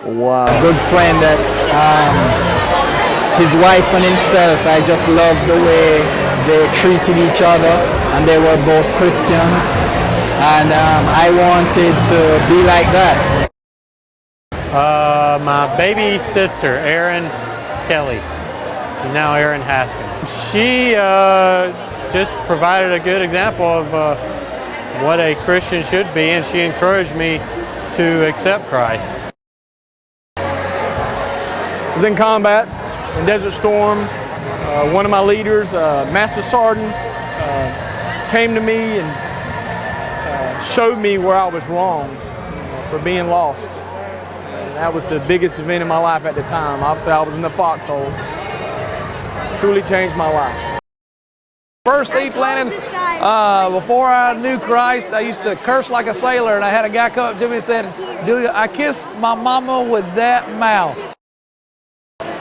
Wow. Good friend that his wife and himself, I just love the way they treated each other, and they were both Christians, and I wanted to be like that. My baby sister, Erin Kelly. She's now Erin Haskins. She just provided a good example of what a Christian should be, and she encouraged me to accept Christ. I was in combat in Desert Storm. One of my leaders, Master Sergeant, came to me and showed me where I was wrong for being lost. And that was the biggest event in my life at the time. Obviously, I was in the foxhole. Truly changed my life. First seed planting, before I knew Christ, I used to curse like a sailor, and I had a guy come up to me and said, "Dude, I kissed my mama with that mouth."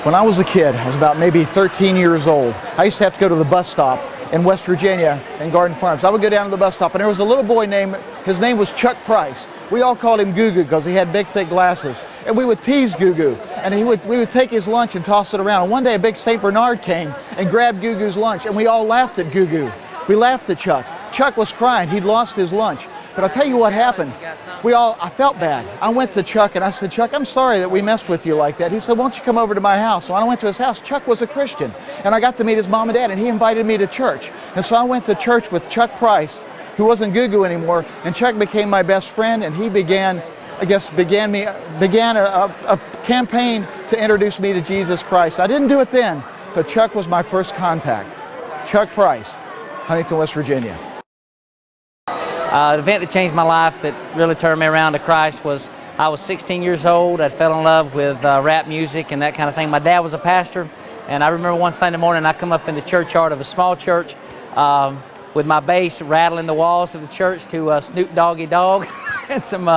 When I was a kid, I was about maybe 13 years old, I used to have to go to the bus stop in West Virginia in Garden Farms. I would go down to the bus stop, and there was a little boy named, his name was Chuck Price. We all called him Goo Goo because he had big, thick glasses. And we would tease Goo Goo, and we would take his lunch and toss it around. And one day a big St. Bernard came and grabbed Goo Goo's lunch, and we all laughed at Goo Goo. We laughed at Chuck. Chuck was crying. He'd lost his lunch. But I'll tell you what happened. I felt bad. I went to Chuck and I said, "Chuck, I'm sorry that we messed with you like that." He said, "Won't you come over to my house?" So I went to his house. Chuck was a Christian, and I got to meet his mom and dad, and he invited me to church. And so I went to church with Chuck Price, who wasn't Goo Goo anymore, and Chuck became my best friend, and he began a campaign to introduce me to Jesus Christ. I didn't do it then, but Chuck was my first contact. Chuck Price, Huntington, West Virginia. The event that changed my life, that really turned me around to Christ, was I was 16 years old. I fell in love with rap music and that kind of thing. My dad was a pastor, and I remember one Sunday morning I come up in the churchyard of a small church with my bass rattling the walls of the church to Snoop Doggy Dogg and some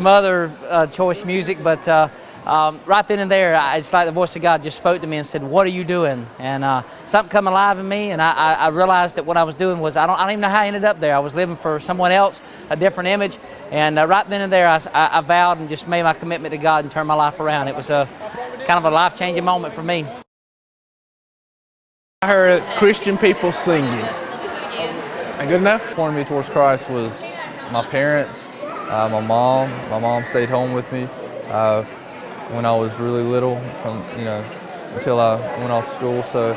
other choice music, but right then and there, it's like the voice of God just spoke to me and said, "What are you doing?" And something come alive in me, and I realized that what I was doing was, I don't even know how I ended up there. I was living for someone else, a different image, and right then and there, I vowed and just made my commitment to God and turned my life around. It was a kind of a life-changing moment for me. I heard Christian people singing. Ain't good enough? What pointed me towards Christ was my parents, my mom. My mom stayed home with me when I was really little, until I went off to school. So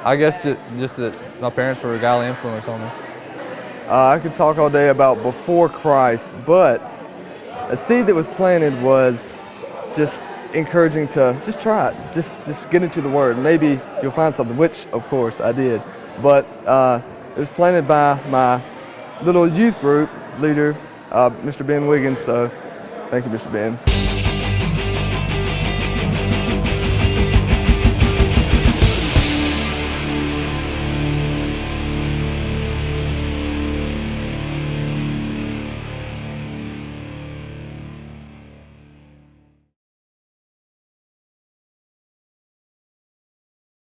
I guess just that my parents were a godly influence on me. I could talk all day about before Christ, but a seed that was planted was just encouraging to just try it, just get into the Word. Maybe you'll find something, which of course I did. But it was planted by my little youth group leader, Mr. Ben Wiggins. So thank you, Mr. Ben.